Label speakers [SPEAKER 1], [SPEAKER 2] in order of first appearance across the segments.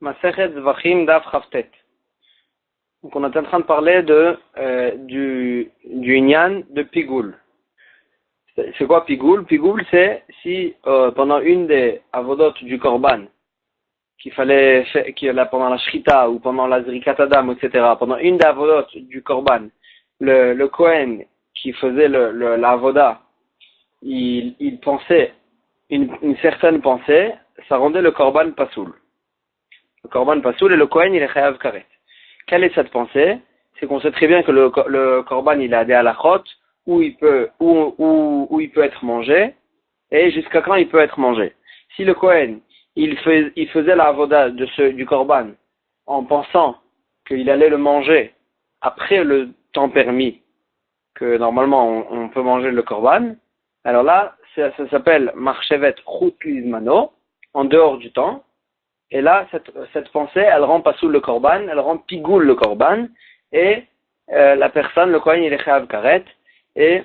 [SPEAKER 1] Masechet Zvachim Daf Chavtet. Donc on est en train de parler du Inyan de Pigoul. C'est quoi Pigoul? Pigoul, c'est si pendant une des avodot du Korban, pendant la Shrita ou pendant la Zrikat Adam, etc., pendant une des avodot du Korban, le Kohen qui faisait la avoda, il pensait une certaine pensée, ça rendait le Korban Pasoul. Le Korban Pasoul et le Kohen il est Chayav Karet. Quelle est cette pensée? C'est qu'on sait très bien que le Korban il a des halachot où il peut être mangé et jusqu'à quand il peut être mangé. Si le Kohen il faisait la avoda du Korban en pensant qu'il allait le manger après le temps permis, que normalement on peut manger le Korban, alors là ça s'appelle Marchevet Chut Lizmano, en dehors du temps. Et là, cette pensée, elle rend pasoul le korban, elle rend pigoul le korban, et la personne, le kohen, il est chayav karet, et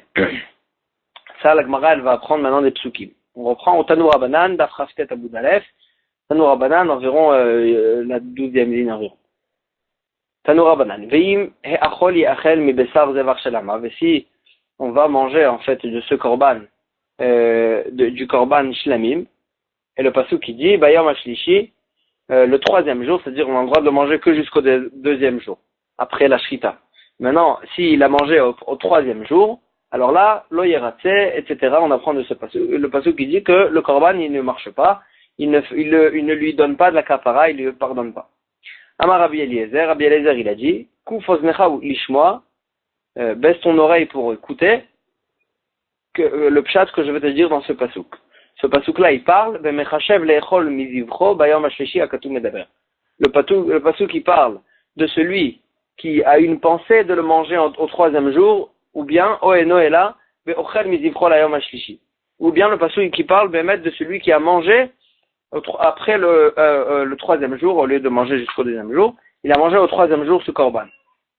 [SPEAKER 1] ça, la Gemara, elle va apprendre maintenant des psukim. On reprend au Tanoura Banan, Daf Chavtet Abud Aleph, Tanoura Banan, environ la 12e ligne environ. Tanoura Banan, Veim he'achol yachel mi besar zevar shelama, et si on va manger en fait de ce korban, du korban shlamim, et le pasuk qui dit, Bayom Ashlishi, le troisième jour, c'est-à-dire on a le droit de le manger que jusqu'au deuxième jour, après la shrita. Maintenant, s'il a mangé au troisième jour, alors là, lo yeratse, etc., on apprend de ce pasuk, le pasuk qui dit que le korban, il ne marche pas, il ne lui donne pas de la kapara, il ne lui pardonne pas. Amar Rabbi Eliezer, il a dit, Kufoznecha ou lishmoa, baisse ton oreille pour écouter, le pshat que je vais te dire dans ce pasuk. Ce pasuk-là, il parle, le pasuk qui parle de celui qui a une pensée de le manger au troisième jour, ou bien, ou bien le pasuk qui parle de celui qui a mangé après le troisième jour, au lieu de manger jusqu'au deuxième jour, il a mangé au troisième jour ce korban.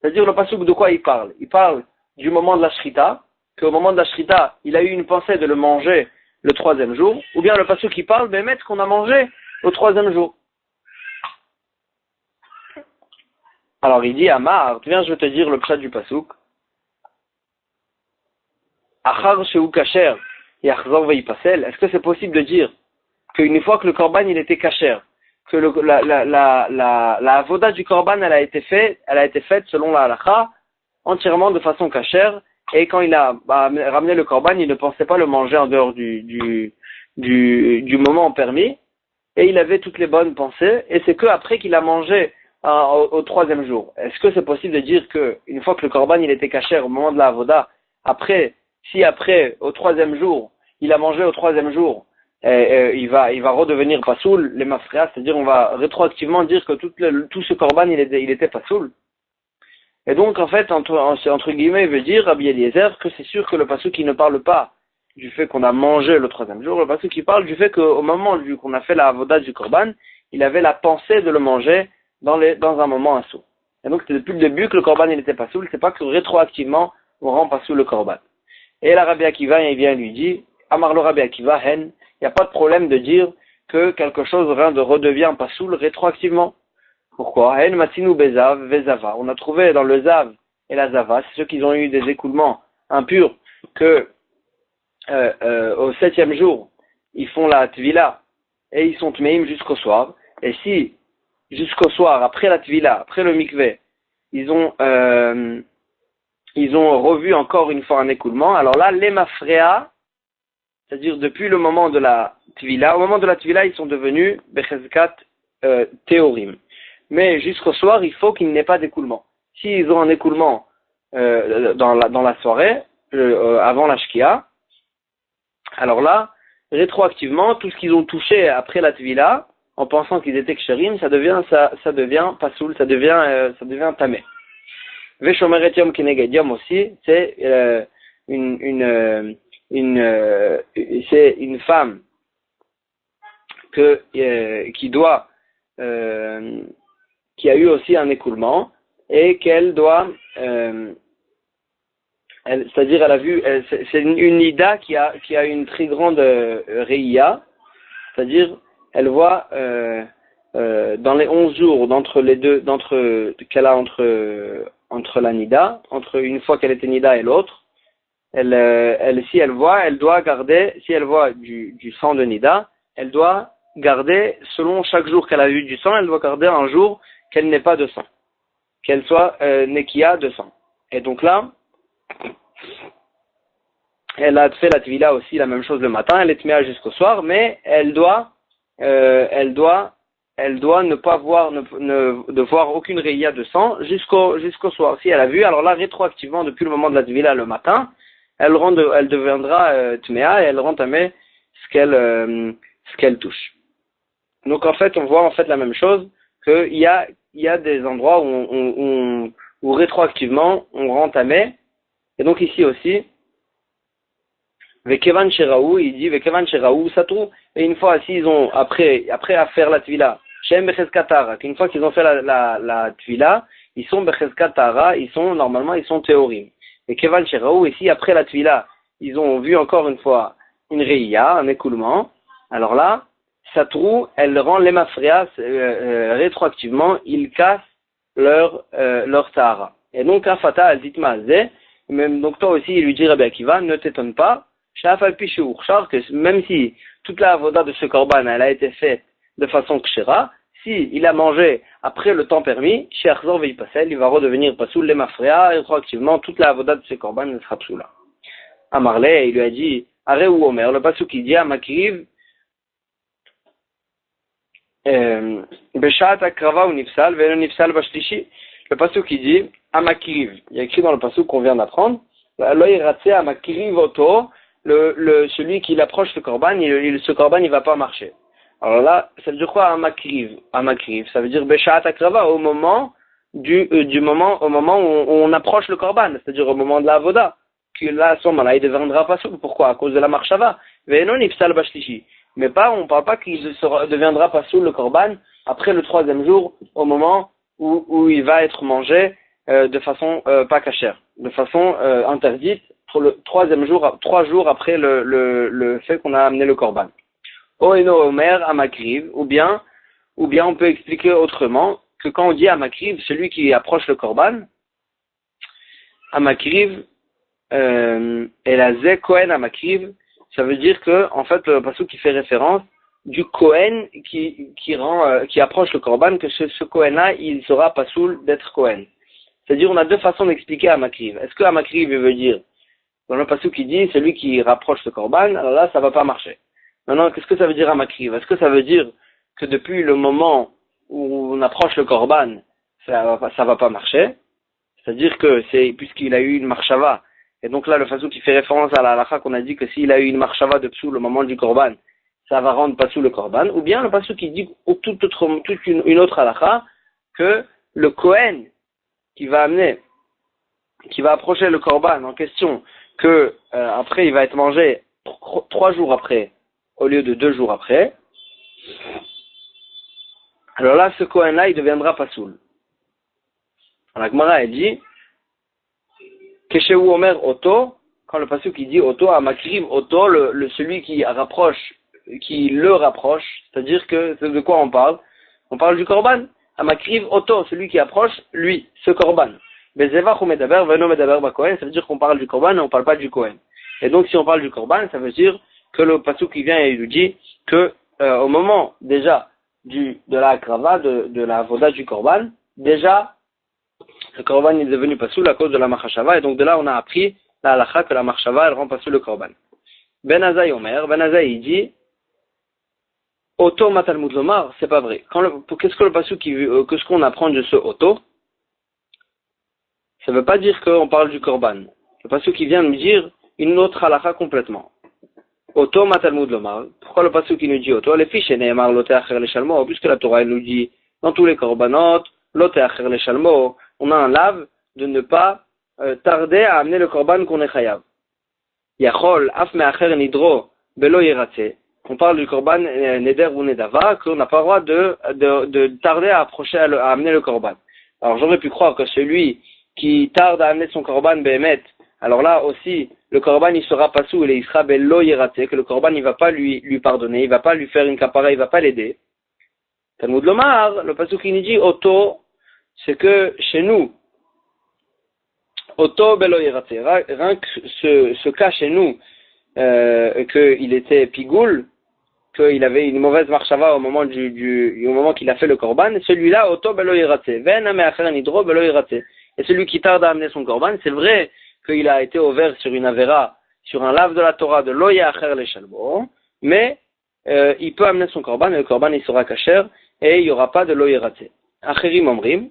[SPEAKER 1] C'est-à-dire le pasuk de quoi il parle? Il parle du moment de la shrita, qu'au moment de la shrita, il a eu une pensée de le manger le troisième jour, ou bien le pasuk qui parle ce qu'on a mangé au troisième jour. Alors il dit Amar, viens, je vais te dire le pshat du pasuk. Achar shehu kasher yachzor veipasel. Est-ce que c'est possible de dire qu'une fois que le korban il était kasher, que la avoda du korban elle a été faite selon la halacha entièrement de façon kasher, et quand il a ramené le korban, il ne pensait pas le manger en dehors du moment permis, et il avait toutes les bonnes pensées, et c'est que après qu'il a mangé au troisième jour. Est-ce que c'est possible de dire que une fois que le korban il était caché au moment de la avoda, après au troisième jour, il a mangé au troisième jour, il va redevenir pasoul, les mafrias, c'est-à-dire on va rétroactivement dire que tout ce korban il était pasoul. Et donc, en fait, entre guillemets, il veut dire, Rabbi Eliezer, que c'est sûr que le pasuk qui ne parle pas du fait qu'on a mangé le troisième jour, le pasuk qui parle du fait qu'au moment qu'on a fait la avoda du korban, il avait la pensée de le manger dans un moment assourd. Et donc, c'est depuis le début que le korban, il était pas soul, c'est pas que rétroactivement, on rend pas soul le korban. Et la Rabbi Akiva, il vient lui dit, Amar le Rabbi Akiva, il n'y a pas de problème de dire que quelque chose redevient pas soul rétroactivement. Pourquoi? On a trouvé dans le Zav et la Zava, c'est ceux qui ont eu des écoulements impurs, que au septième jour, ils font la Tvila et ils sont Tmeim jusqu'au soir. Et si, jusqu'au soir, après la Tvila, après le Mikveh, ils ont revu encore une fois un écoulement, alors là, les Mafrea, c'est-à-dire depuis le moment de la Tvila, au moment de la Tvila, ils sont devenus Bechezkat Théorim. Mais jusqu'au soir, il faut qu'il n'y ait pas d'écoulement. S'ils ont un écoulement dans la soirée, avant la Shkia, alors là, rétroactivement, tout ce qu'ils ont touché après la Tvila, en pensant qu'ils étaient ksherim, ça devient pasoul, ça devient tamé. Veshomeret yom keneged yom aussi, c'est c'est une femme qui a eu aussi un écoulement, et qu'elle doit, c'est-à-dire elle a vu, c'est une nida qui a une très grande reïa, c'est-à-dire elle voit dans les 11 jours qu'elle a entre la Nida, entre une fois qu'elle était Nida et l'autre, si elle doit garder, si elle voit du sang de Nida, elle doit garder, selon chaque jour qu'elle a eu du sang, elle doit garder un jour qu'elle n'ait pas de sang, qu'elle soit Nekia de sang. Et donc là, elle a fait la Tvila aussi, la même chose le matin, elle est Tméa jusqu'au soir, mais elle doit ne pas voir, de voir aucune réia de sang jusqu'au soir. Si elle a vu, alors là, rétroactivement, depuis le moment de la Tvila le matin, elle deviendra Tméa et elle rend tamé ce qu'elle touche. Donc en fait, on voit en fait la même chose, qu'il y a des endroits où rétroactivement on rend tamé, et donc ici aussi, Vekevan Sheraou, il dit Vekevan Sheraou Satou, et une fois s'ils ont après à faire la Tvila, Shem Becheskatara, une fois qu'ils ont fait la Tvila, ils sont Becheskatara, ils sont théorim. Et Kevan Sheraou, ici après la Tvila, ils ont vu encore une fois une Reïa, un écoulement, alors là, Satrou, elle rend les mafrias rétroactivement, ils cassent leur Tahara. Et donc, Afata, elle dit Mazé, même donc toi aussi, il lui dit Rabbi Akiva, ne t'étonne pas, que même si toute la avoda de ce korban, elle a été faite de façon kshera, si il a mangé après le temps permis, chez Arzor Veipasel, il va redevenir pasoul les mafrias, et rétroactivement, toute la avoda de ce korban, elle sera psoula. Amarle, il lui a dit, Are ou Omer, le pasuk qui dit à Makriv, Beshat akrava ou nifsal, velo nifsal bashlishi. Le pasuk qui dit Amakriv. Il y a écrit dans le pasuk qu'on vient d'apprendre. L'oï ratse Amakriv oto. Celui qui approche le korban, ce korban il va pas marcher. Alors là, ça veut dire quoi Amakriv? Amakriv, ça veut dire Beshat akrava au moment où on approche le korban, c'est-à-dire au moment de la avoda. Que là, à ce moment-là, il deviendra pas souple. Pourquoi? À cause de la marchava. Velo nifsal bashlishi. Mais on parle pas qu'il deviendra pas sous le korban après le 3e jour, au moment où il va être mangé de façon pas cachère, de façon interdite, pour le 3e jour, 3 jours après le fait qu'on a amené le korban. Oeno Omer Amakriv, ou bien on peut expliquer autrement que quand on dit Amakriv, celui qui approche le korban, Amakriv, et la Ze Kohen Amakriv, ça veut dire que, en fait, le pasuk qui fait référence du Kohen qui approche le korban, que ce Kohen-là, il sera pasoul d'être Kohen. C'est-à-dire, on a 2 façons d'expliquer Amakriv. Est-ce que Amakriv veut dire, dans le pasuk qui dit, celui qui rapproche le korban, alors là, ça va pas marcher. Maintenant, qu'est-ce que ça veut dire Amakriv? Est-ce que ça veut dire que depuis le moment où on approche le korban, ça va pas marcher? C'est-à-dire que puisqu'il a eu une marchava, et donc là, le pasuk qui fait référence à la halakha qu'on a dit que s'il a eu une marchava de psou le moment du korban, ça va rendre pas sous le korban, ou bien le pasuk qui dit toute une autre halakha que le Kohen qui va approcher le korban en question, que après il va être mangé 3 jours après au lieu de 2 jours après. Alors là, ce Kohen-là, il deviendra pas soul. La Gemara elle dit Keshehu Omer Oto, quand le pasuk qui dit Oto, Amakriv Oto, celui qui le rapproche, c'est-à-dire que c'est de quoi on parle? On parle du korban. Amakriv Oto, celui qui approche, lui, ce korban. Bezevach ou Medaber, Veno Medaber Bakohen, ça veut dire qu'on parle du korban et on parle pas du Kohen. Et donc si on parle du korban, ça veut dire que le pasuk qui vient et il nous dit que au moment déjà de la krava, de la voda du korban, déjà le korban est devenu pasoul à cause de la marchava, et donc de là on a appris la halakha que la marchava elle rend pasoul le korban. Ben Azai Omer, Ben Azai il dit Oto matalmud lomar, c'est pas vrai. Qu'est-ce que le pasuk qu'est-ce qu'on apprend de ce Oto? Ça veut pas dire qu'on parle du korban. Le pasuk qui vient nous dire une autre halakha complètement. Oto matalmud lomar. Pourquoi le pasuk qui nous dit Oto? Les fiches ne'emar lo te'acher le shalmo, puisque la Torah elle nous dit dans tous les korbanot lo te'acher le shalmo, on a un lave de ne pas tarder à amener le korban qu'on est chayav. Yachol af me'acher nidro belo yiratze. On parle du korban neder ou nedava, qu'on n'a pas le droit de tarder à amener le korban. Alors j'aurais pu croire que celui qui tarde à amener son korban behemet, alors là aussi le korban il sera pas sous, il sera belo yiratze, que le korban il va pas lui pardonner, il va pas lui faire une kapara, il va pas l'aider. Talmud Lomar, le pasuk qui nous dit Oto, c'est que chez nous, Oto belo yirate, rien que ce cas chez nous, qu'il était pigoul, qu'il avait une mauvaise marchava au moment au moment qu'il a fait le korban, celui-là, Oto belo yirate, ven ameacher nidro belo yirate. Et celui qui tarde à amener son korban, c'est vrai qu'il a été ouvert sur une avera, sur un lave de la Torah de lo yacher le shalbo, mais il peut amener son korban et le korban il sera kasher et il n'y aura pas de lo yirate. Acherim omrim,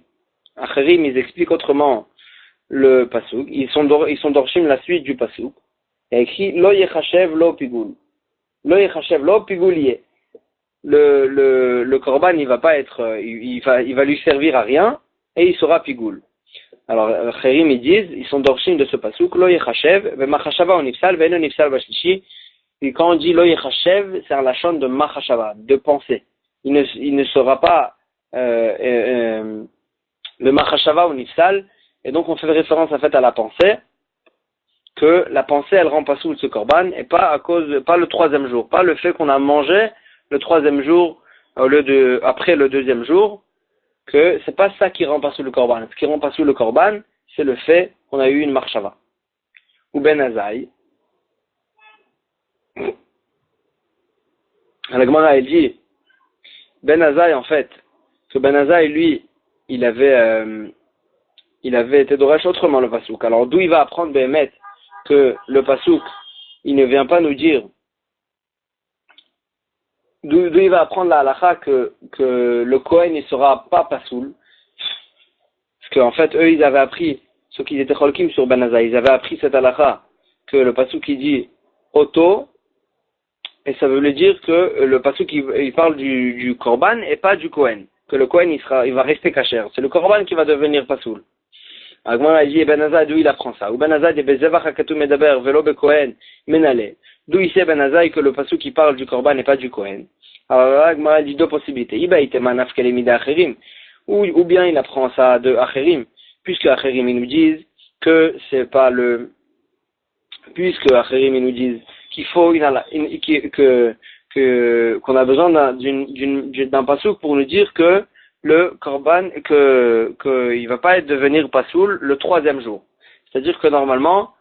[SPEAKER 1] Acherim ils expliquent autrement le pasuk, ils sont dorshim la suite du pasuk. Il y a écrit lo yechashev lo pigul. Lo yechashev lo pigulier. Le korban il va pas être, il va lui servir à rien et il sera pigoul. Alors, Khérim, ils disent, ils sont d'orchim de ce pasuk, lo yechashev, ve machashava on nifsal, ve eno nifsal bashlishi. Et quand on dit lo yechashev, c'est un lachon de machashava, de pensée. Il ne sera pas, le machashava on nifsal, et donc on fait référence en fait à la pensée, que la pensée elle rend pas sous ce korban, et pas le troisième jour, pas le fait qu'on a mangé le troisième jour, après le deuxième jour, que c'est pas ça qui rend pas sous le korban. Ce qui rend pas sous le korban, c'est le fait qu'on a eu une marchava. Ou Ben Azaï. La Gemara elle dit Ben Azaï en fait, que Ben Azaï lui, il avait été d'oresh autrement le pasouk. Alors d'où il va apprendre Béhémet que le pasouk, il ne vient pas nous dire d'où il va apprendre la halakha que le Kohen ne sera pas pasoul. Parce qu'en fait, eux, ils avaient appris, ceux qui étaient cholkim sur Ben Azaï, ils avaient appris cette halakha, que le pasouk qui dit Oto, et ça veut dire que le pasouk il parle du korban et pas du Kohen. Que le Kohen il va rester kasher. C'est le korban qui va devenir pasoul. Agmara dit Ben Azaï, d'où il apprend ça? Ou Ben Azaï dit Bezevach hakatu medaber velo be Kohen menale. D'où il sait Ben Azaï que le pasouk qui parle du korban et pas du Kohen. Alors là, Agmara dit deux possibilités. Iba itemanaf kelemida acherim. Ou bien il apprend ça de acherim, puisque acherim ils nous disent que c'est pas puisque acherim ils nous disent qu'il faut qu'on a besoin d'un pasouk pour nous dire que le korban il va pas devenir pasoul le troisième jour. C'est-à-dire que normalement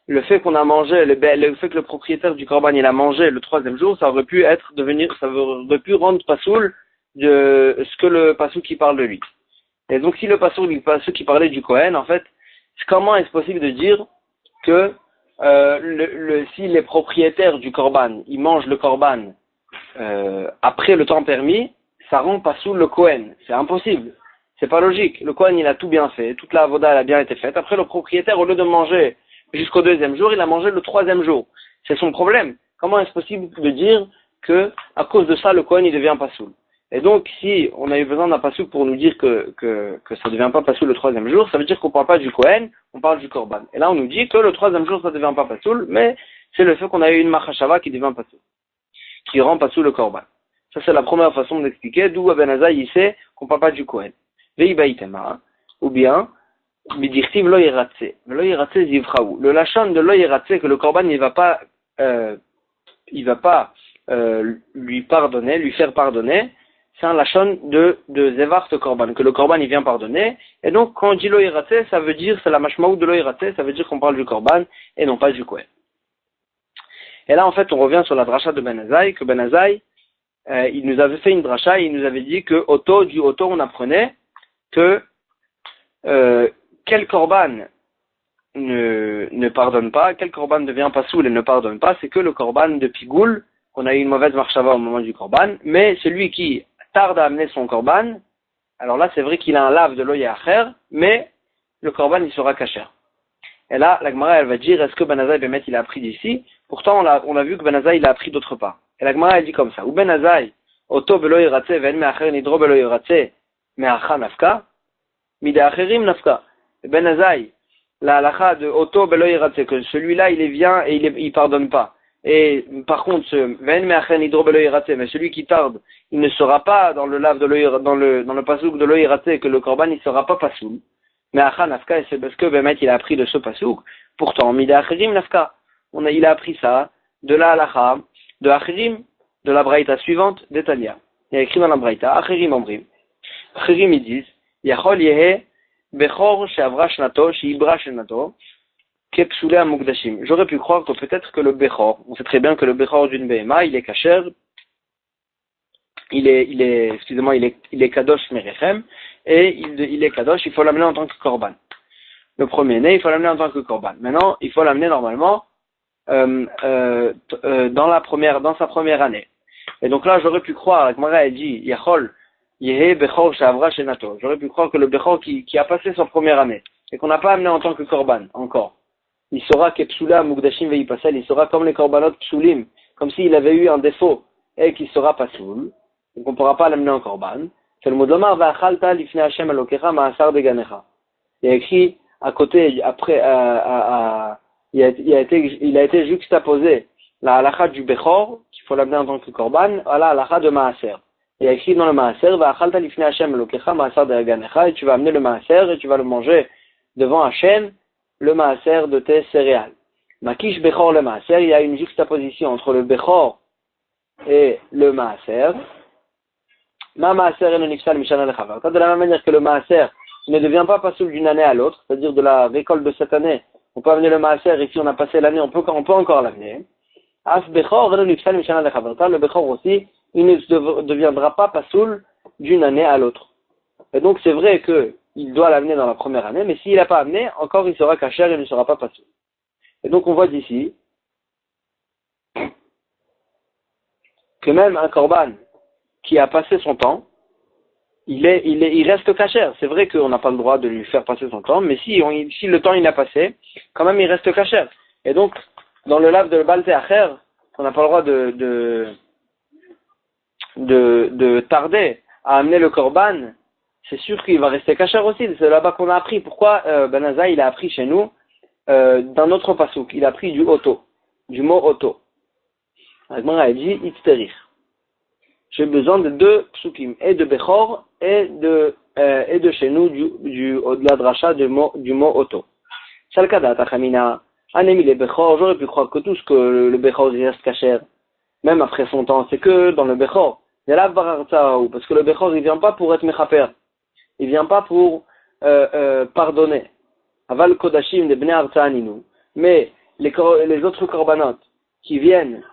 [SPEAKER 1] le fait qu'on a mangé, le fait que le propriétaire du korban il a mangé le troisième jour, ça aurait pu rendre pasoul de ce que le pasouk qui parle de lui. Et donc si le pasouk qui parlait du Kohen, en fait, comment est-ce possible de dire que si les propriétaires du korban, ils mangent le korban après le temps permis, ça rend pasoul le Kohen? C'est impossible. C'est pas logique. Le Kohen il a tout bien fait, toute la avoda elle a bien été faite. Après le propriétaire, au lieu de manger jusqu'au deuxième jour, il a mangé le troisième jour. C'est son problème. Comment est-ce possible de dire que à cause de ça le Kohen il devient pasoul? Et donc si on a eu besoin d'un pasoul pour nous dire que ça devient pas pasoul le troisième jour, ça veut dire qu'on parle pas du Kohen, on parle du korban. Et là on nous dit que le troisième jour ça devient pas pasoul, mais c'est le fait qu'on a eu une machashava qui devient pasoul, qui rend pasoul le korban. Ça c'est la première façon d'expliquer d'où Ben Azaï il sait qu'on parle pas du Kohen. Ou bien Bidirtiv lo yiratse. Lo yiratse zivraou. Le lachon de lo yiratse que le korban il va pas lui faire pardonner, c'est un lachon de zevart korban, que le korban il vient pardonner. Et donc quand on dit lo yiratse, ça veut dire, c'est la mashmaout de lo yiratse, ça veut dire qu'on parle du korban et non pas du Kohen. Et là en fait on revient sur la dracha de Ben Azaï, que Ben Azaï il nous avait fait une dracha et il nous avait dit que du Oto on apprenait que quel korban ne pardonne pas, quel korban devient pasoul et ne pardonne pas, c'est que le korban de pigoul, qu'on a eu une mauvaise marchava au moment du korban, mais celui qui tarde à amener son korban, alors là c'est vrai qu'il a un lave de l'oya acher, mais le korban il sera kasher. Et là la Gemara elle va dire est-ce que Ben Azaï Bémet il a appris d'ici? Pourtant on a vu que Ben Azaï il a appris d'autre part. Et la Gemara elle dit comme ça, ou Ben Azaï Oto belo yiratse ven me'acher nidro belo yiratse me'acha nafka mida acherim nafka. Ben Azaï, la halakha de Oto belo yiratse, que celui-là il vient et il pardonne pas. Et par contre ven me'acher nidro belo yiratse, mais celui qui tarde, il ne sera pas dans le lave de dans le pasouk de lo yiratse, que le korban il sera pas pasoul. Me'acha nafka, et c'est parce que Bémet il a appris de ce pasouk. Pourtant mida acherim nafka, il a appris ça de la halakha de acherim, de la braïta suivante d'Etalia. Il y a écrit dans la Braïta, Acherim Omrim. Acherim ils disent, Yachol Yehe Bechor Sheavra Shnato Sheibra Shnato Kepsule Amugdashim. J'aurais pu croire que peut-être que le Bechor, on sait très bien que le Bechor d'une Behema, il est kasher, il est Kadosh Merechem, et il est Kadosh, il faut l'amener en tant que Korban. Le premier-né, il faut l'amener en tant que Korban. Maintenant, il faut l'amener normalement dans sa première année. Et donc là, j'aurais pu croire, la Gemara elle dit, Yachol, Yehe Bechor Sheavra Shenato. J'aurais pu croire que le Bechor qui a passé sa première année, et qu'on n'a pas amené en tant que Korban, encore. Il sera Kepsula Mugdashim Veipasel, il sera comme les Korbanot Psulim, comme s'il avait eu un défaut, et qu'il sera pas soul. Donc on ne pourra pas l'amener en Korban. C'est le mot de l'Omar, Va'achalta Lifne Hashem Elokecha Ma'asar Deganecha. Il y a écrit, à côté, après, il a été juxtaposé la halakha du Bechor, qu'il faut l'amener en tant que Korban, à la halakha de Maaser. Il y a écrit dans le Maaser, Va'achalta Lifne Hashem Elokecha Ma'asar Deganecha, et tu vas amener le Maaser, et tu vas le manger devant Hashem, le Maaser de tes céréales. Makish Bechor le Maaser, il y a une juxtaposition entre le Bechor et le Maaser. Ma Maaser et le Nifsal Mishana Lechavar. De la même manière que le Maaser ne devient pas passoul d'une année à l'autre, c'est-à-dire de la récolte de cette année, on peut amener le Maaser et si on a passé l'année, on peut encore l'amener. As Bechor et le Nifsal Mishana Lechavar. Le Bechor aussi, il ne deviendra pas passoul d'une année à l'autre. Et donc c'est vrai que il doit l'amener dans la première année, mais s'il n'a pas amené, encore il sera kasher et il ne sera pas passoul. Et donc on voit d'ici que même un korban qui a passé son temps, il reste kasher. C'est vrai qu'on n'a pas le droit de lui faire passer son temps, mais si le temps il a passé, quand même il reste kasher. Et donc, dans le lave de Baal Te'acher, on n'a pas le droit de tarder à amener le korban, c'est sûr qu'il va rester kasher aussi. C'est là-bas qu'on a appris. Pourquoi Ben Azai il a appris chez nous d'un autre pasouk. Il a appris du oto, du mot oto. Agmara a dit itzterich. J'ai besoin de deux psukim, et de Bechor et de chez nous de la dracha du mot oto. Shalkada tachamina anemi le Bechor. J'aurais pu croire que tout ce que le Bechor il reste kasher, même après son temps, c'est que dans le Bechor. Parce que le Bechor, il vient pas pour être mechaper. Il vient pas pour pardonner. Aval Kodashim de Bnei Artsaninu. Mais les autres korbanot qui viennent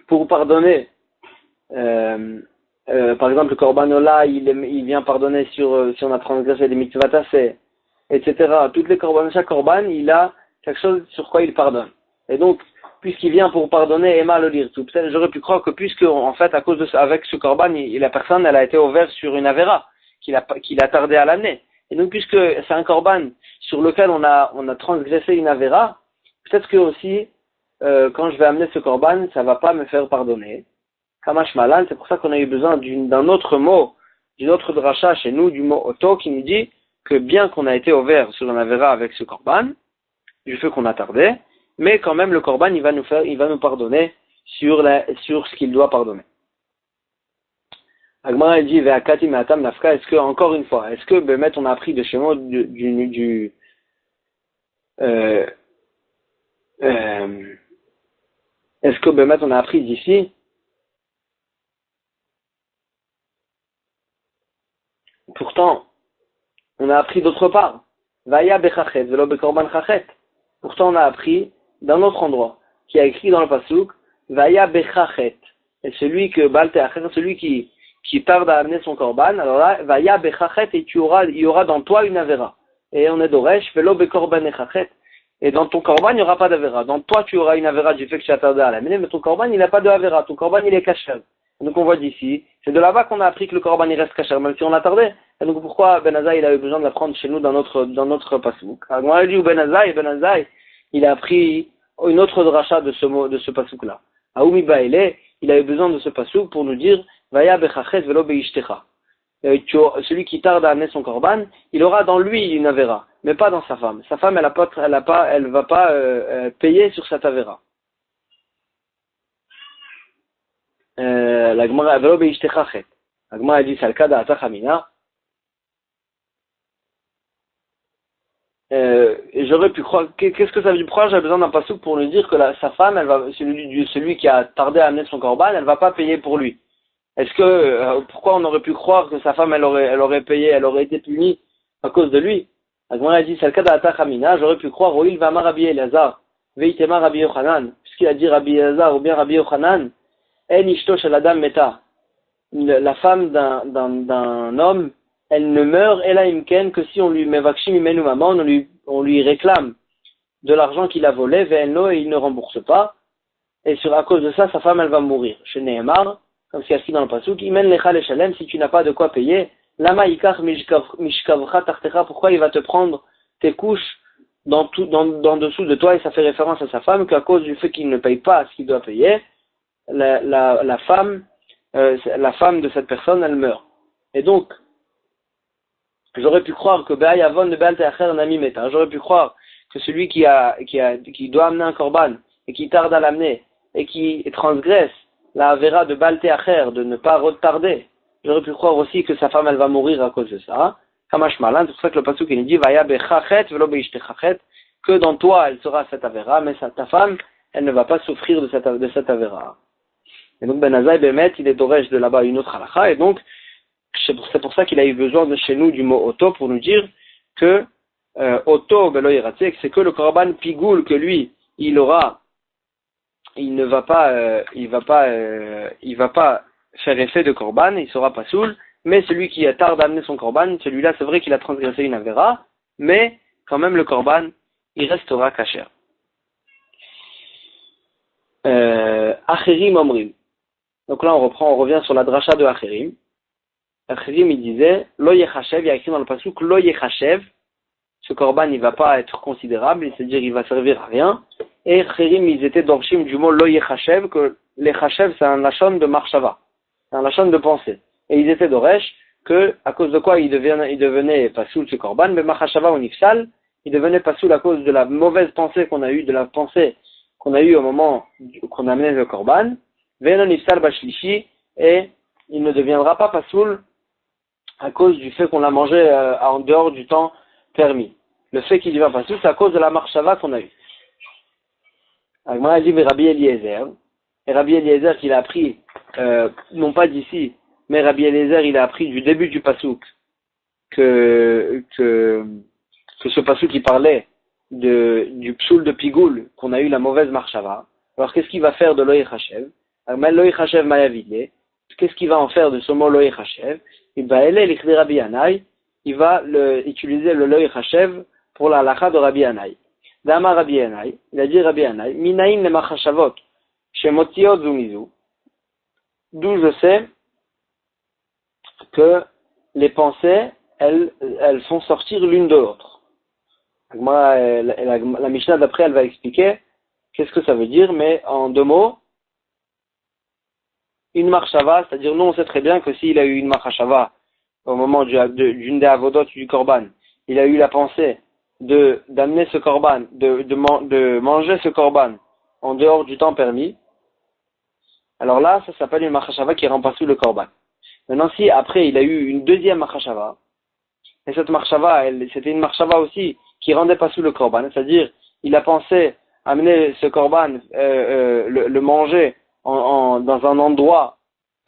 [SPEAKER 1] pour pardonner, par exemple le korbanola, il vient pardonner si on a transgressé les mitzvot assez, etc. Toutes les korbanot, chaque korban, il a quelque chose sur quoi il pardonne. Et donc, puisqu'il vient pour pardonner Emma le lire tout. Peut-être j'aurais pu croire que puisque en fait à cause de ça, avec ce korban, la personne elle a été ouverte sur une avera qu'il a tardé à l'amener. Et donc puisque c'est un korban sur lequel on a transgressé une avera, peut-être que aussi quand je vais amener ce korban, ça va pas me faire pardonner. Kamash Malan, c'est pour ça qu'on a eu besoin d'un autre mot, d'une autre dracha chez nous, du mot oto qui nous dit que bien qu'on a été ouvert sur une avera avec ce korban, du fait qu'on a tardé, mais quand même le korban il va nous pardonner sur ce qu'il doit pardonner. Agmara dit ve'akati me'atam nafka. Est-ce que encore une fois, est-ce que Bémet on a appris de chez moi est-ce que Bémet on a appris d'ici pourtant on a appris d'autre part. Vaya bechachet velo bekorban chachet. Pourtant on a appris d'un autre endroit qui a écrit dans le pasuk Vaya bechachet. Et celui que Baal Te'acher, celui qui tarde à amener son korban, alors là, Vaya bechachet, et il y aura dans toi une avera. Et on est d'Oresh, velo bekorban echachet. Et dans ton korban, il n'y aura pas d'avera. Dans toi, tu auras une avera du fait que tu as tardé à l'amener, mais ton korban, il n'a pas de avera. Ton korban, il est kasher. Donc on voit d'ici, c'est de là-bas qu'on a appris que le korban, il reste kasher, même si on a tardé. Et donc pourquoi Ben Azai, il a eu besoin de l'apprendre chez nous dans notre pasuk? Alors on a dit Ben Azai, il a appris une autre dracha de ce pasuk-là. Aoumi Baile, il a eu besoin de ce pasuk pour nous dire Vaya bechachet velo beishtecha. Celui qui tarde à amener son korban, il aura dans lui une avera, mais pas dans sa femme. Sa femme, elle va pas payer sur cette avera. La Gemara velo beishtecha chet. La Gemara dit salkada atachamina. Et j'aurais pu croire, qu'est-ce que ça veut dire? Pourquoi j'ai besoin d'un passouk pour lui dire que sa femme, celui qui a tardé à amener son korban, elle va pas payer pour lui. Est-ce que, pourquoi on aurait pu croire que sa femme, elle aurait payé, elle aurait été punie à cause de lui? Agmara a dit, c'est le cas d'Atachamina, j'aurais pu croire, Oil va Rabbi Elazar, Veitema Rabbi Yochanan, puisqu'il a dit Rabbi Elazar ou bien Rabbi Yochanan, En ishto shel adam meta. La femme d'un homme, elle ne meurt, et là, imken, que si on lui met vakshim imenu maman, on lui réclame de l'argent qu'il a volé, ve'enlo, et il ne rembourse pas, et à cause de ça, sa femme, elle va mourir. Chez Nehemar, comme c'est écrit dans le pasuk, imen lecha leshalem, si tu n'as pas de quoi payer, lama ikach mishkavcha tartecha, pourquoi il va te prendre tes couches dans dessous de toi, et ça fait référence à sa femme, qu'à cause du fait qu'il ne paye pas ce qu'il doit payer, la femme de cette personne, elle meurt. Et donc, j'aurais pu croire que Be'ayavon de Be'al Te'acher Nami Meta, j'aurais pu croire que celui qui doit amener un korban, et qui tarde à l'amener, et qui transgresse la Avera de Be'al Te'acher, de ne pas retarder, j'aurais pu croire aussi que sa femme, elle va mourir à cause de ça. Kamash Malan, c'est pour ça que le pasuk il dit Vaya Bechachet velo Be'ishtechachet, que dans toi, elle sera cette Avera, mais ta femme, elle ne va pas souffrir de cette Avera. Et donc Ben Azaï Bemet, il est d'orège de là-bas une autre halakha, et donc c'est pour ça qu'il a eu besoin de chez nous du mot Oto pour nous dire que Oto Belo Yeratzek, c'est que le korban pigoul que lui il ne va pas faire effet de korban, il sera pas soul, mais celui qui tarde d'amener son korban, celui-là c'est vrai qu'il a transgressé une avera, mais quand même le korban il restera kasher. Acherim Omrim. Donc là, on revient sur la dracha de Acherim. Acherim, il disait, Lo Yechashev, il y a écrit dans le pasuk, Lo Yechashev, ce korban, il va pas être considérable, c'est-à-dire, il va servir à rien. Et Acherim, ils étaient d'orchim du mot Lo Yechashev, que l'Echachev, c'est un lachon de marshava, c'est un lachon de pensée. Et ils étaient d'oresh, que, à cause de quoi il devenait pas soul ce korban, mais Machashava ou Nifsal, il devenait pas soul à cause de la mauvaise pensée qu'on a eue, de la pensée qu'on a eue au moment qu'on a amené le korban. Venon Nifsal Bashlishi, et il ne deviendra pas pasoul à cause du fait qu'on l'a mangé en dehors du temps permis. Le fait qu'il devient pasoul, c'est à cause de la marshava qu'on a eue. Agmara dit Rabbi Eliezer, et Rabbi Eliezer qu'il a appris, non pas d'ici, mais Rabbi Eliezer il a appris du début du pasouk que ce pasouk qui parlait du psoul de Pigoul, qu'on a eu la mauvaise marshava. Alors qu'est-ce qu'il va faire de l'Oï Hashev? Qu'est-ce qu'il va en faire de ce mot Loï Hashev? Il va utiliser le Loï Hashev pour la halakha de Rabbi Anaï. Dama Rabbi Anaï, il a dit Rabbi Anaï, Minaïn le machashavot, chez Motiot Zumizu, d'où je sais que les pensées, elles font sortir l'une de l'autre. La Mishnah d'après, elle va expliquer qu'est-ce que ça veut dire, mais en deux mots, une marshava, c'est-à-dire nous on sait très bien que s'il a eu une marshava au moment d'une des avodot du korban, il a eu la pensée d'amener ce korban, de manger ce korban en dehors du temps permis, alors là ça s'appelle une marshava qui rend pas sous le korban. Maintenant si après il a eu une deuxième marshava, et cette marshava, c'était une marshava aussi qui rendait pas sous le korban, c'est-à-dire il a pensé amener ce korban, le manger dans un endroit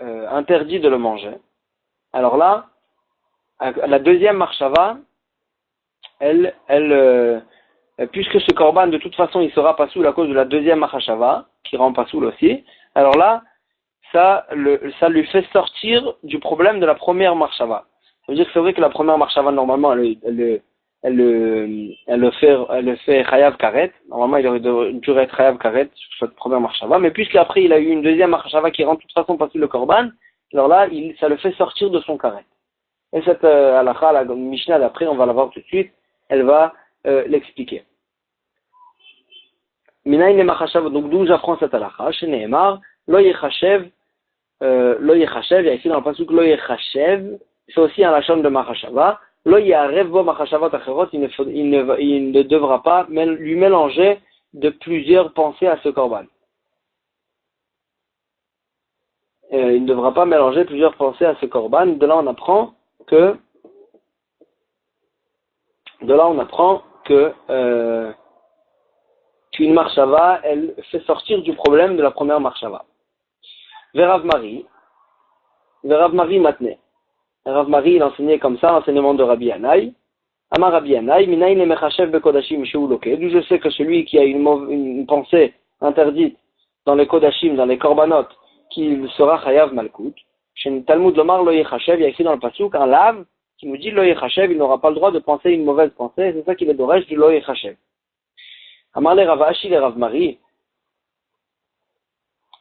[SPEAKER 1] interdit de le manger. Alors là, la deuxième marshava, puisque ce korban de toute façon il sera pas soul à cause de la deuxième marshava qui rend pas soul aussi. Alors là, ça lui fait sortir du problème de la première marshava. Ça veut dire que c'est vrai que la première marshava normalement elle le fait chayav karet. Normalement, il aurait dû être chayav karet sur cette première marshava. Mais puisqu'après, il a eu une deuxième marshava qui rend de toute façon passer le korban, alors là, ça le fait sortir de son karet. Et cette halakha, la Mishnah d'après, on va la voir tout de suite, elle va l'expliquer. Minaïn le machashav, donc d'où j'apprends cette halakha, chez Nehemar, lo yechashev, il y a ici dans le pasuk lo yechashev, c'est aussi un lachon de machashava. Lo yarev bo machashavot acherot, il ne devra pas lui mélanger de plusieurs pensées à ce korban. Il ne devra pas mélanger plusieurs pensées à ce korban. De là on apprend que qu'une marshava, elle fait sortir du problème de la première marshava. Verav Mari, Rav Mari matne. Rav Mari, il enseignait comme ça, enseignement de Rabbi Yanaï. Amar Rabbi Yanaï, minaï le mechachev bekodashim sheuloke. D'où je sais que celui qui a une pensée interdite dans les kodashim, dans les korbanot, qu'il sera chayav malkout. Chez le Talmud Lomar lo yechachev, il y a écrit dans le pasuk un lave qui nous dit lo yechachev, il n'aura pas le droit de penser une mauvaise pensée. C'est ça qu'il est d'orège du lo yechachev. Amar le Rav Ashi le Rav Mari.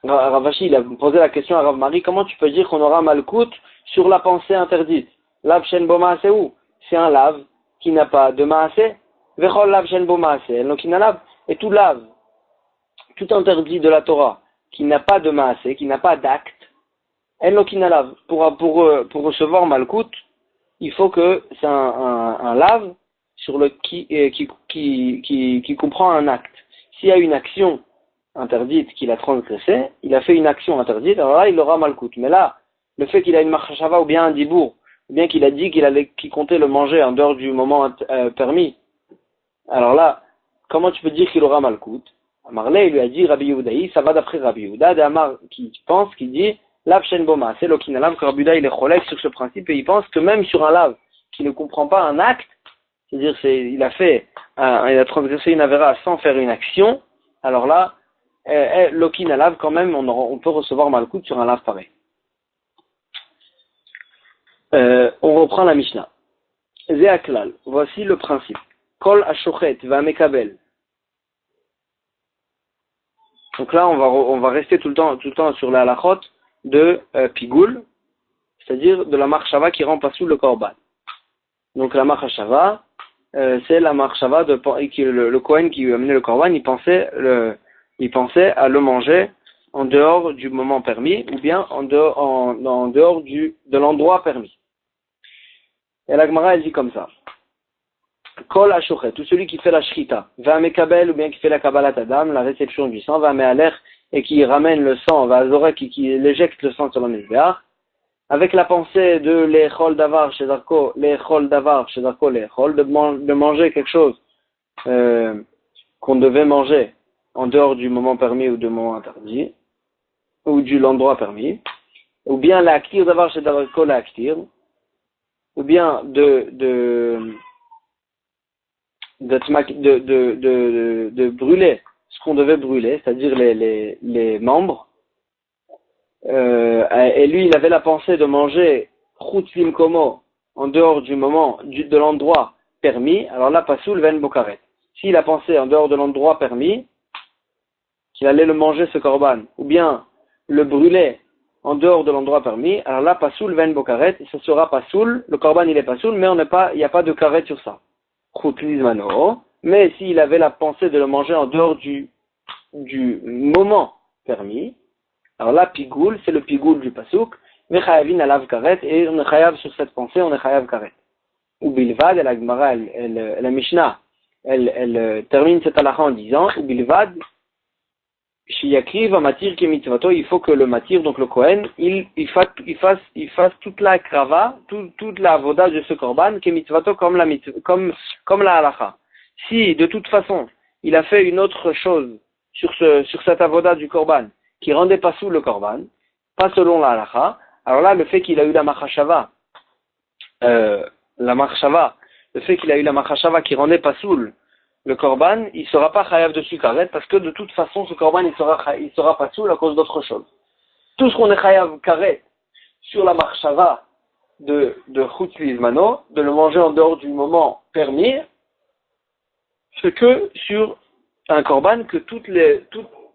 [SPEAKER 1] Rav Ashi, il a posé la question à Rav Mari, comment tu peux dire qu'on aura malkout sur la pensée interdite? Lav shen bo maaseh où? C'est un lave qui n'a pas de maaseh. Vechol lav shen bo maaseh. Donc il n'a lave. Et tout lave, tout interdit de la Torah, qui n'a pas de maaseh, qui n'a pas d'acte, pour recevoir malkout, il faut que c'est un lave sur qui comprend un acte. S'il y a une action interdite qu'il a transgressée, il a fait une action interdite, alors là il aura malkout. Mais là, le fait qu'il a une marchava ou bien un dibour, ou bien qu'il a dit qu'il comptait le manger en dehors du moment permis, alors là, comment tu peux dire qu'il aura malkout? Amarle, il lui a dit Rabbi Yehudaï, ça va d'après Rabbi Yehuda, d'Amar qui dit Lav shen boma, c'est l'okinalam, que Rabbi Yehuda il est cholek sur ce principe et il pense que même sur un lave qui ne comprend pas un acte, c'est-à-dire il a transgressé une avéra sans faire une action, alors là, l'okinalav quand même, on peut recevoir malkout sur un lave pareil. On reprend la Mishnah. Zéaklal, voici le principe. Kol ashochet va mekabel. Donc là, on va rester tout le temps sur la halachot de pigoul, c'est-à-dire de la marchava qui rend pas sous le korban. Donc la marchava, c'est la marchava le Kohen qui lui a amené le korban, il pensait à le manger en dehors du moment permis ou bien en dehors de l'endroit permis. Et la Gemara elle dit comme ça. Kol hashochet, tout celui qui fait la shrita, va mekabel ou bien qui fait la kabbalat adam, la réception du sang, va me'aler et qui ramène le sang, va azorek et qui éjecte le sang sur le mizbeach, avec la pensée de l'echol davar chez Darko, de manger quelque chose qu'on devait manger en dehors du moment permis ou du moment interdit, ou de l'endroit permis, ou bien la aktir davar chez Darko, la aktir, ou bien de brûler ce qu'on devait brûler, c'est-à-dire les membres, et lui il avait la pensée de manger chutz komo en dehors du moment, de l'endroit permis, alors là pasoul ven bokaret. S'il a pensé en dehors de l'endroit permis, qu'il allait le manger ce korban, ou bien le brûler en dehors de l'endroit permis, alors là pasoul ven bokaret, ce sera pasoul, le korban il est pasoul, mais il n'y a pas de karet sur ça. Mais s'il avait la pensée de le manger en dehors du moment permis, alors là, pigoul, c'est le pigoul du pasouk, mechayavin alav karet, et on est chayav sur cette pensée, on est chayav karet. Ou bilvad, la Gemara, la Mishnah, elle termine cette halakha en disant, ou bilvad, shiyakriv amatir ke mitzvato, il faut que le matir, donc le Kohen, il fasse toute la krava, toute la avoda de ce korban, ke mitzvato comme la halakha. Si, de toute façon, il a fait une autre chose sur cette avoda du korban, qui rendait pas sous le korban, pas selon la halakha, alors là, le fait qu'il a eu la machashava, le fait qu'il a eu la machashava qui rendait pas sous le korban, il sera pas chayav dessus karet, parce que de toute façon, ce korban, il sera pas sous à cause d'autre chose. Tout ce qu'on est chayav karet sur la machashava de chutz lizmano, de le manger en dehors du moment permis, c'est que sur un korban que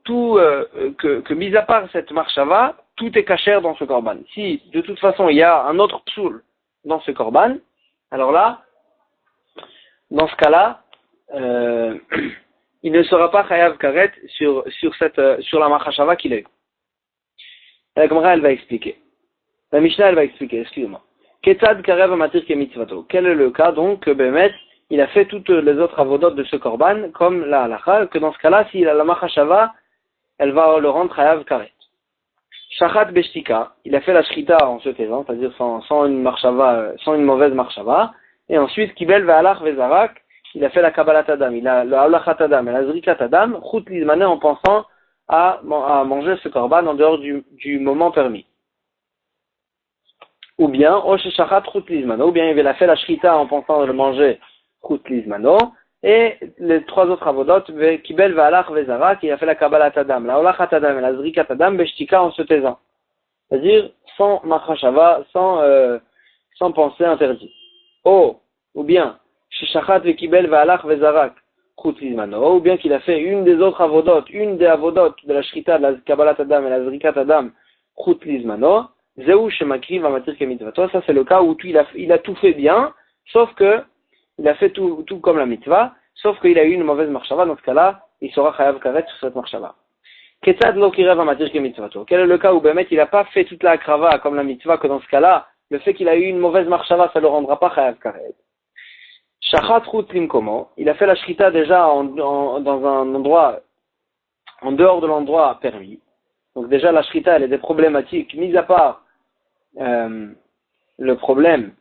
[SPEAKER 1] que mis à part cette marchava, tout est cachère dans ce korban. Si de toute façon il y a un autre psoul dans ce korban, alors là, dans ce cas-là, il ne sera pas chayav karet sur la marchava qu'il a eu. La Gemara elle va expliquer. La Mishnah elle va expliquer, excusez-moi. Ketzad karev amatir ke mitzvato. Quel est le cas donc que Bemet il a fait toutes les autres avodot de ce korban comme la halakha, que dans ce cas-là, s'il a la machashava, elle va le rendre chayav karet. Shachat beshtika, il a fait la shrita en se taisant, c'est-à-dire sans une mauvaise marchava, et ensuite kibel ve'alach ve'zarak, il a fait la kabbalat adam, il a le halachat adam et la zrikat adam, chut lizmané en pensant à manger ce korban en dehors du moment permis. ou bien, ou bien il a fait la shrita en pensant le manger chut lizmano, et les trois autres avodot, kibel ve'alach ve'zarak, il a fait la kabbalat adam, la olachat adam et la zrikat adam, beshtika en se taisant. C'est-à-dire, sans machashava, sans pensée interdite. Ou bien, shishachat ve'kibel ve'alach ve'zarak, chut lizmano, ou bien qu'il a fait une des autres avodot, une des avodot de la shrita, de la kabbalat adam et la zrikat adam, chut lizmano, zeu shemakri va matir kemitzvato. Ça c'est le cas où il a tout fait bien, sauf que il a fait tout comme la mitzvah, sauf qu'il a eu une mauvaise marshava. Dans ce cas-là, il sera chayav karet sur cette marshava. Ketzad lo kirev va matir kemitzvato. Quel est le cas où Bemet il n'a pas fait toute la krava comme la mitzvah, que dans ce cas-là, le fait qu'il a eu une mauvaise marshava, ça ne le rendra pas chayav karet. Shachat chut limkomo. Il a fait la shrita déjà dans un endroit, en dehors de l'endroit permis. Donc déjà la shrita elle est des problématiques, mis à part le problème,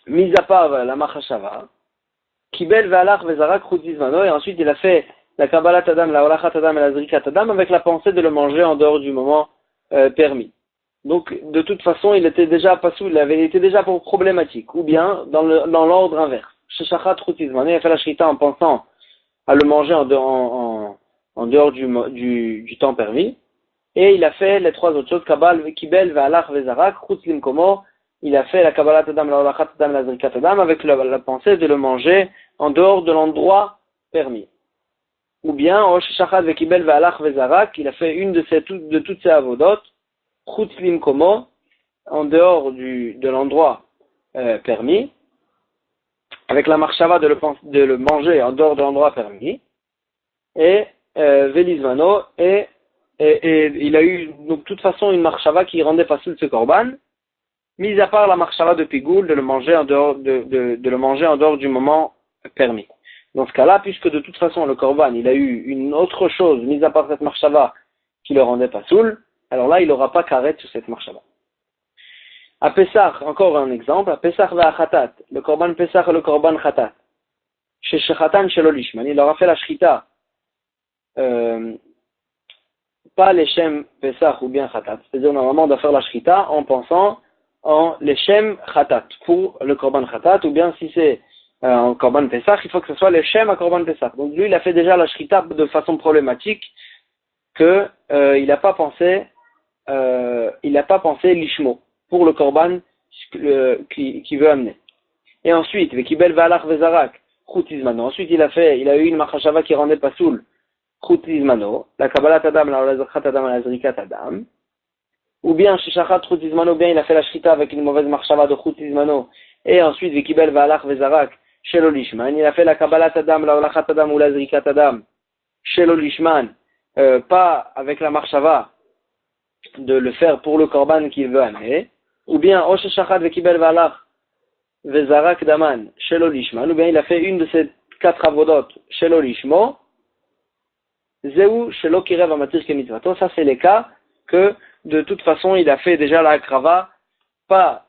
[SPEAKER 1] mis à part la machashava, kibel ve'alach ve'zarak chut lizmano, et ensuite il a fait la kabbalat adam, la olachat adam et la zrikat adam avec la pensée de le manger en dehors du moment permis. Donc de toute façon il était déjà pasoul, il avait été déjà problématique, ou bien dans l'ordre inverse. Sheshachat chut lizmano, il a fait la shrita en pensant à le manger en dehors du temps permis. Et il a fait les trois autres choses, Kabal, Kibel, Ve'alach, Ve'zarak, Chutz Limkomo. Il a fait la Kabbalat Adam, la Olachat Adam, la Zrikat Adam, avec la pensée de le manger en dehors de l'endroit permis. Ou bien, Osh Shachad, Ve'kibel, Ve'alach, Ve'zarak, il a fait une de toutes ces avodot, Chutz Limkomo, en dehors de l'endroit permis, avec la marshava de le manger en dehors de l'endroit permis, et Velizmano, et il a eu donc de toute façon une marshava qui rendait facile ce korban, mis à part la marshava de pigoul de le manger en dehors de le manger en dehors du moment permis. Dans ce cas-là, puisque de toute façon le korban il a eu une autre chose mis à part cette marshava qui le rendait pas soul, alors là il n'aura pas karet sur cette marshava. À Pessah, encore un exemple, à Pessah ve'achatat, le korban Pessah et le korban chatat. Chez Shechatan shelo lishman, il aura fait la shrita, pas l'Eshem Pessah ou bien Khatat. C'est-à-dire, normalement, on doit faire la Shrita en pensant en l'Eshem Khatat pour le Korban Khatat, ou bien si c'est un Korban Pessah, il faut que ce soit l'Eshem à Korban Pessah. Donc, lui, il a fait déjà la Shrita de façon problématique que il n'a pas pensé l'Ishmo pour le Korban qui veut amener. Et ensuite, Vekibel Ve'alach Ve'zarak, Chutizmano. Ensuite, il a eu une Machashava qui rendait pas soul. Chut lizmano, la kabbalat adam, la olachat adam, la zrikat adam, ou bien shishachat chut lizmano, ou bien il a fait la shrita avec une mauvaise marshava de chut lizmano, et ensuite vekibel ve'alach ve'zarak, shelo lishman, il a fait la kabbalat adam, la olachat adam ou la zrikat adam, shelo lishman, pas avec la marshava de le faire pour le korban qu'il veut amener, ou bien o shishachat vekibel ve'alach ve'zarak daman, shelo lishman, ou bien il a fait une de ces quatre avodot, shelo lishmo, Zeu shelo kirev amatir kemitzvato. Ça c'est les cas que de toute façon il a fait déjà la krava pas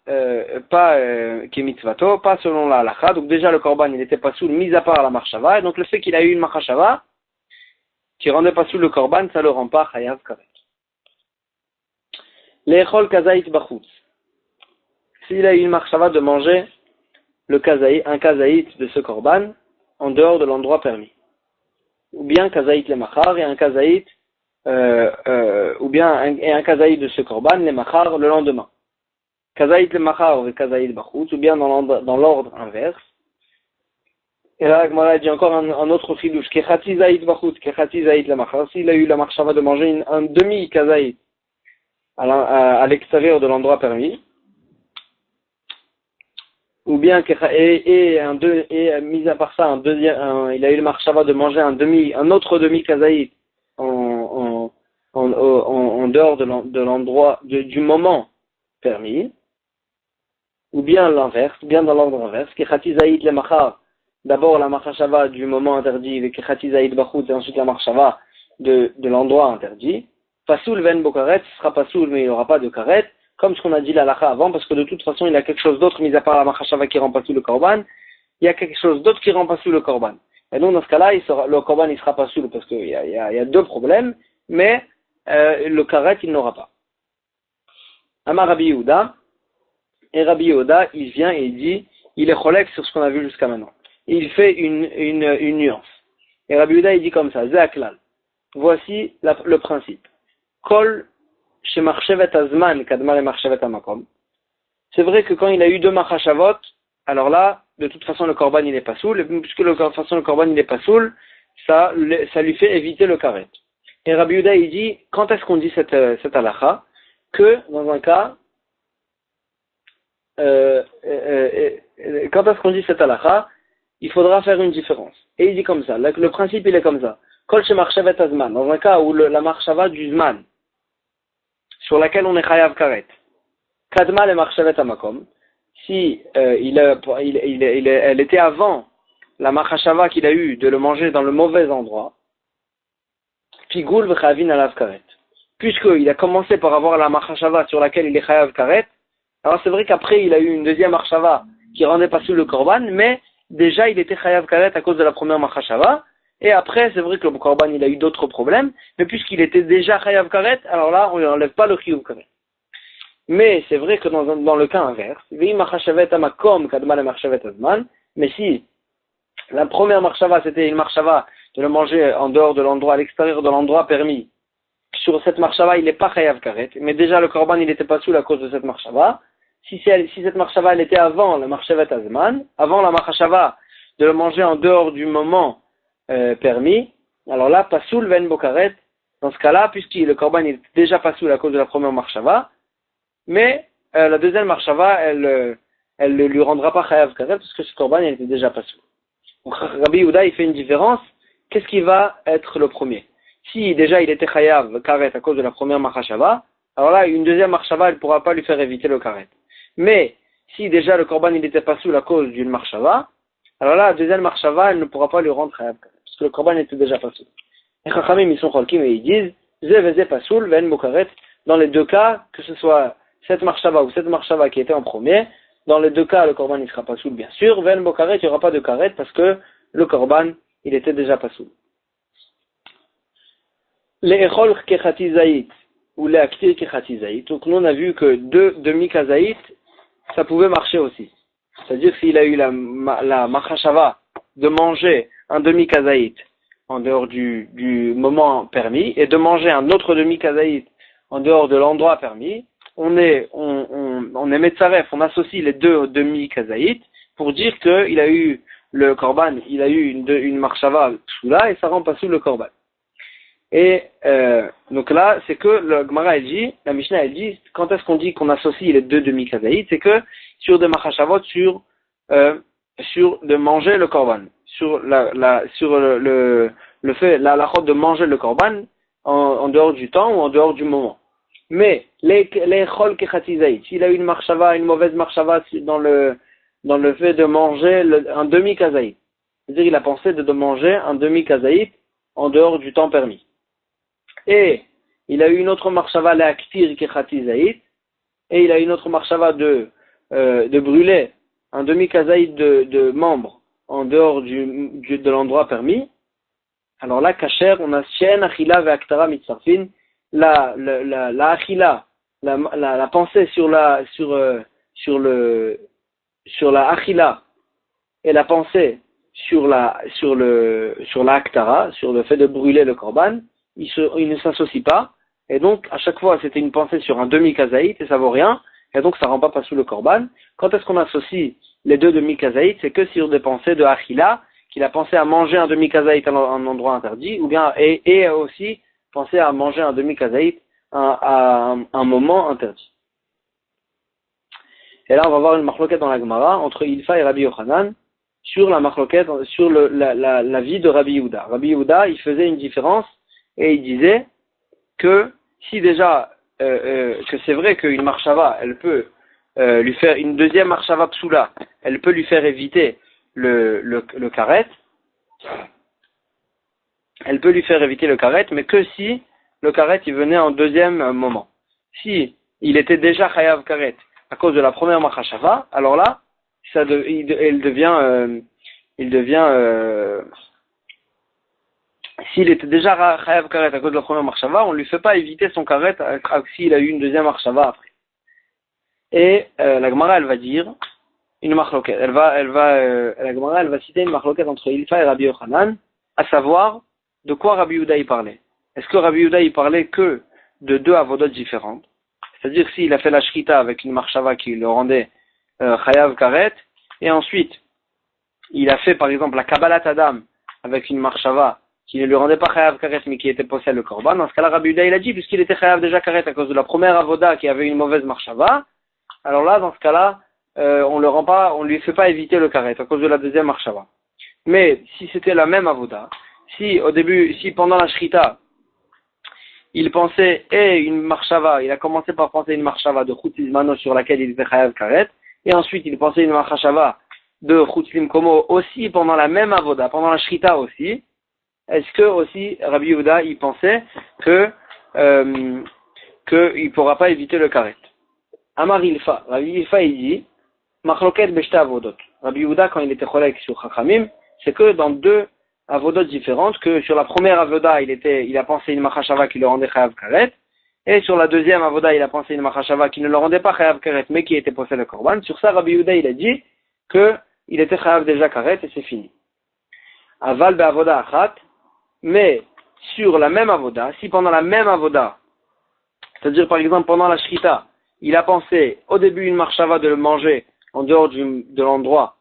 [SPEAKER 1] kemitzvato, pas selon la halakha. Donc déjà le korban il n'était pas sous mis à part la marshava, et donc le fait qu'il a eu une marshava qui rendait pas sous le korban, ça le rend pas chayav karet. L'echol kazaït bachutz. S'il a eu une marshava de manger un kazaït de ce korban en dehors de l'endroit permis, ou bien kazaït le machar et un kazaït ou bien un kazaït de ce korban le machar le lendemain. Kazaït le machar et kazaït bachutz, ou bien dans l'ordre inverse. Et là, Agmara dit encore un autre fidouche, kechati zaït bachutz, kechati zaït le machar. S'il a eu la marshava de manger un demi kazaït à l'extérieur de l'endroit permis, ou bien mis à part ça, il a eu le marshava de manger un autre demi kazaït en dehors de l'endroit du moment permis, ou bien l'inverse, bien dans l'ordre inverse, kechati zaït le machar, d'abord la marshava du moment interdit, et kechati zaït bachut, et ensuite la marshava de l'endroit interdit. Pasoul ven bokaret, ce sera pasoul mais il n'y aura pas de karet, comme ce qu'on a dit la halakha avant, parce que de toute façon il y a quelque chose d'autre mis à part la machashava qui rend pas sous le korban, il y a quelque chose d'autre qui rend pas sous le korban. Et donc dans ce cas-là, le korban il sera pas sous parce qu'il y a deux problèmes, mais le karet il n'aura pas. Amar Rabbi Yehuda, et Rabbi Yehuda, il vient et il dit, il est cholek sur ce qu'on a vu jusqu'à maintenant. Il fait une nuance. Et Rabbi Yehuda, il dit comme ça, Zeaklal. Voici le principe. Kol chez Marchevet Azman, Kadma le Marchevet Amakom. C'est vrai que quand il a eu deux Machashavot, alors là, de toute façon, le Korban, il n'est pas soul. Et puisque de toute façon, le Korban, il n'est pas soul, ça lui fait éviter le karet. Et Rabbi Yehuda, il dit, quand est-ce qu'on dit cette halakha? Que, dans un cas, quand est-ce qu'on dit cette halakha? Il faudra faire une différence. Et il dit comme ça, le principe, il est comme ça. Kol she marchevet azman, dans un cas où la marchava du zman, sur laquelle on est chayav karet, kadma le marchevet amakom, si elle était avant la machashava qu'il a eu de le manger dans le mauvais endroit, pigoul v'chavin alav karet. Puisqu'il a commencé par avoir la machashava sur laquelle il est chayav karet, alors c'est vrai qu'après il a eu une deuxième machashava qui rendait pas sous le korban, mais déjà il était chayav karet à cause de la première machashava, et après c'est vrai que le korban il a eu d'autres problèmes, mais puisqu'il était déjà chayav karet, alors là on ne enlève pas le chiyuv karet. Mais c'est vrai que dans le cas inverse, mais si la première marchava c'était une marchava de le manger en dehors de l'endroit, à l'extérieur de l'endroit permis, sur cette marchava il n'est pas chayav karet, mais déjà le korban il n'était pas sous à cause de cette marchava. Si cette marchava elle était avant la marchavet azman, avant la marchava de le manger en dehors du moment permis, alors là pasoul ven bokaret, dans ce cas-là, puisque le korban il était déjà pas sous à cause de la première marchava, mais la deuxième marchava, elle ne lui rendra pas chayav karet parce que ce korban il était déjà pas sous. Donc Rabbi Yehuda il fait une différence. Qu'est-ce qui va être le premier? Si déjà il était chayav karet à cause de la première marchava, alors là une deuxième marchava elle ne pourra pas lui faire éviter le karet. Mais si déjà le korban il n'était pas sous à cause d'une marchava, alors là la deuxième marchava elle ne pourra pas lui rendre chayav karet parce que le korban était déjà pas sous. Les chachamim ils sont cholkim et ils disent ze pas sous ven mokaret. Dans les deux cas, que ce soit cette marchava ou cette marchava qui était en premier, dans les deux cas, le korban ne sera pas soul, bien sûr. Ven bo karet, il n'y aura pas de karet parce que le korban, il était déjà pas soul. Les echol kechati zaït ou les aktir kechati zaït. Donc, nous, on a vu que deux demi-kazaït, ça pouvait marcher aussi. C'est-à-dire, s'il a eu la machashava de manger un demi-kazaït en dehors du moment permis et de manger un autre demi-kazaït en dehors de l'endroit permis, on est metzaref, on associe les deux demi-kazaït pour dire qu'il a eu le korban, il a eu une marchava sous là et ça rend pas sous le korban. Et donc là, c'est que le Gemara elle dit, la Mishnah elle dit, quand est-ce qu'on dit qu'on associe les deux demi-kazaït, c'est que sur des marchavot, sur de manger le korban, sur le fait, la chod de manger le korban en dehors du temps ou en dehors du moment. Mais les chol kechati zaït, s'il a eu une marchava, une mauvaise marchava dans le fait de manger un demi-kazaït, c'est-à-dire il a pensé de manger un demi-kazaït en dehors du temps permis. Et il a eu une autre marchava, la aktir kechati zaït, et il a eu une autre marchava de brûler un demi-kazaït de membres en dehors de l'endroit permis. Alors là, kacher, on a shen achila ve aktara mitzarfin, la achila, la pensée sur la achila et la pensée sur la aktara, sur le fait de brûler le korban, il ne s'associe pas, et donc à chaque fois c'était une pensée sur un demi-kazaït et ça vaut rien, et donc ça rend pas sous le korban. Quand est-ce qu'on associe les deux demi-kazaït? C'est que sur des pensées de achila, qu'il a pensé à manger un demi-kazaït à un endroit interdit, ou bien et aussi penser à manger un demi-kazaït à un moment interdit. Et là on va voir une marloquette dans la Gemara entre Ilfa et Rabbi Yochanan sur la marloquette, sur la vie de Rabbi Yehuda. Rabbi Yehuda il faisait une différence et il disait que si déjà que c'est vrai qu'une marchava elle peut lui faire une deuxième marchava psoula, elle peut lui faire éviter le karet, elle peut lui faire éviter le karet, mais que si le karet il venait en deuxième moment. Si il était déjà chayav karet à cause de la première machashava, alors là, il devient s'il était déjà chayav karet à cause de la première machashava, on ne lui fait pas éviter son karet s'il a eu une deuxième machashava après. Et la Gemara, elle va dire une machloket. La Gemara, elle va citer une machloket entre Ilfa et Rabbi Yochanan, à savoir de quoi Rabbi Yehuda y parlait. Est-ce que Rabbi Yehuda y parlait que de deux avodot différentes? C'est-à-dire s'il a fait la shrita avec une marshava qui le rendait chayav karet, et ensuite il a fait par exemple la kabbalat adam avec une marshava qui ne lui rendait pas chayav karet mais qui était possède le korban, dans ce cas-là Rabbi Yehuda il a dit puisqu'il était chayav déjà karet à cause de la première avoda qui avait une mauvaise marshava, alors là dans ce cas-là on lui fait pas éviter le karet à cause de la deuxième marshava. Mais si c'était la même avoda, si pendant la shrita il pensait une marshava, il a commencé par penser une marshava de Chutz Mano sur laquelle il était chayav karet, et ensuite il pensait une marshava de Chutz Komo aussi pendant la même avoda, pendant la shrita aussi, est-ce que aussi Rabbi Yehuda il pensait que il pourra pas éviter le karet? Amar Ilfa, Rabbi Ilfa il dit machloket beshta avodot. Rabbi Yehuda quand il était cholek sur Chachamim, c'est que dans deux avodot différentes, que sur la première avoda il a pensé une machashava qui le rendait chayav karet, et sur la deuxième avoda il a pensé une machashava qui ne le rendait pas chayav karet mais qui était possède le korban. Sur ça Rabbi Yehuda il a dit que il était chayav déjà karet et c'est fini. Aval be avoda achat, mais sur la même avoda, si pendant la même avoda, c'est-à-dire par exemple pendant la shrita, il a pensé au début une marshava de le manger en dehors de l'endroit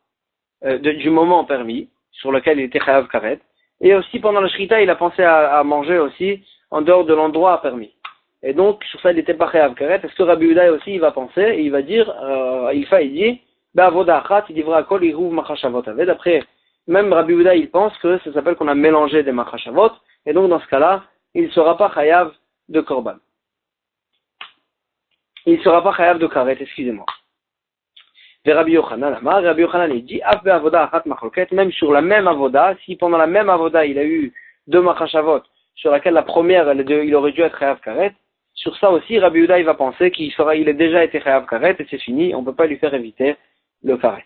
[SPEAKER 1] du moment permis sur lequel il était chayav karet, et aussi pendant la shrita il a pensé à manger aussi en dehors de l'endroit permis, et donc sur ça il n'était pas chayav karet. Est-ce que Rabbi Yehuda aussi il va penser et il va dire il dit ba'avoda achat il divra kol iruv machashavot aved. Après même Rabbi Yehuda il pense que ça s'appelle qu'on a mélangé des machashavot, et donc dans ce cas-là il ne sera pas chayav de korban, il ne sera pas chayav de karet, excusez-moi. Rabbi Yochanan il dit même sur la même avoda, si pendant la même avoda il a eu deux machashavot sur laquelle la première il aurait dû être chayav karet, sur ça aussi Rabbi Yehuda il va penser qu'il a déjà été chayav karet et c'est fini, on ne peut pas lui faire éviter le karet.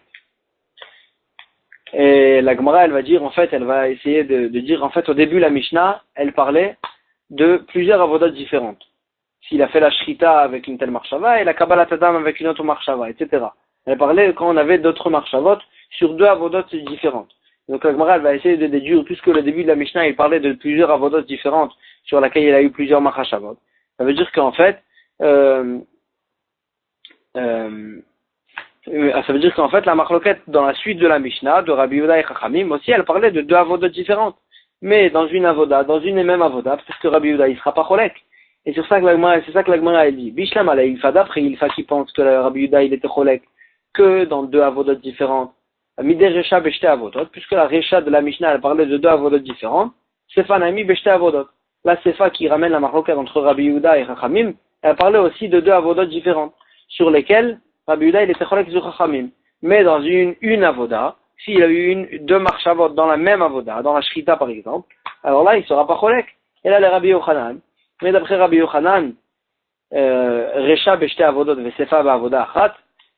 [SPEAKER 1] Et la Gemara elle va dire en fait, elle va essayer de dire en fait au début la Mishnah elle parlait de plusieurs avodas différentes. S'il a fait la shrita avec une telle marshava et la kabbalat adam avec une autre marshava, etc. Elle parlait quand on avait d'autres marchavot sur deux avodot différentes. Donc la Gemara elle va essayer de déduire, puisque le début de la Mishnah il parlait de plusieurs avodot différentes sur laquelle il a eu plusieurs marchavot. Ça veut dire qu'en fait, la marloquette dans la suite de la Mishnah de Rabbi Yehuda et Chachamim aussi elle parlait de deux avodot différentes. Mais dans une et même avoda, parce que Rabbi Yehuda il sera pas cholek. Et c'est ça que la Gemara elle dit. Bishlam ala Ilfa, d'après Ilfa qui pense que Rabbi Yehuda il était cholek que dans deux avodot différentes, midé recha beshte avodot, puisque la recha de la Mishnah elle parlait de deux avodot différentes, sefa nami beshte avodot. La sefa qui ramène la marloquette entre Rabbi Yehuda et Chachamim, elle parlait aussi de deux avodot différentes, sur lesquelles Rabbi Yehuda il était cholek sur Chachamim. Mais dans une avoda, s'il a eu deux marchavot dans la même avoda, dans la shrita par exemple, alors là il sera pas cholek. Et là le Rabbi Yochanan, mais d'après Rabbi Yochanan, recha beshte avodot vesefa ba'avoda achat.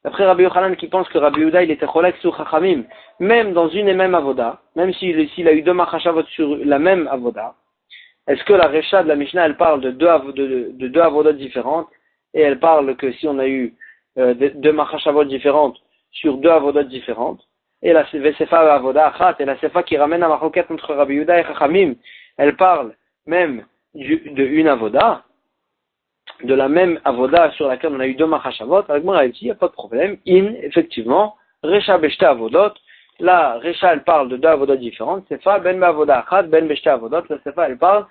[SPEAKER 1] D'après Rabbi Yochanan qui pense que Rabbi Yehuda il était cholek sur Chachamim, même dans une et même avoda, même s'il a eu deux machashavot sur la même avoda, est-ce que la recha de la Mishnah elle parle de deux avodot différentes, et elle parle que si on a eu deux machashavot différentes sur deux avodot différentes, et la sefa avoda achat, et la sefa qui ramène à marloquette entre Rabbi Yehuda et Chachamim, elle parle même de une avoda, de la même avoda sur laquelle on a eu deux machashavot, avec moi il n'y a pas de problème. Effectivement, recha beshte avodot, la recha elle parle de deux avodot différentes, sefa ben avoda achat, ben beshte avodot, la sefa elle parle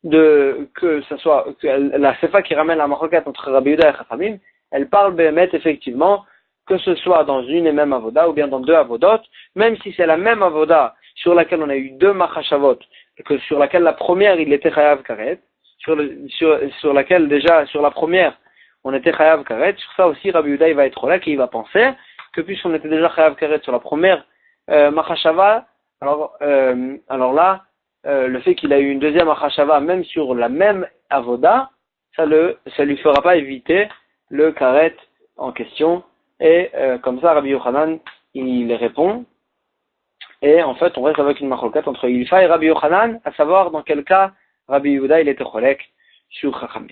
[SPEAKER 1] la sefa qui ramène la marloquette entre Rabbi Yehuda et Chachamim, elle parle behemet effectivement, que ce soit dans une et même avoda ou bien dans deux avodot, même si c'est la même avoda sur laquelle on a eu deux machashavot, que sur laquelle la première il était chayav karet, sur laquelle déjà, sur la première, on était chayav karet, sur ça aussi Rabbi Yehuda il va être là, et il va penser que puisqu'on était déjà chayav karet sur la première machashava, alors là, le fait qu'il a eu une deuxième machashava même sur la même avoda, ça lui fera pas éviter le karet en question, et comme ça Rabbi Yochanan il répond, et en fait on reste avec une machlokette entre Ilfa et Rabbi Yochanan, à savoir dans quel cas Rabbi Yehuda il était cholek sur Chachamim.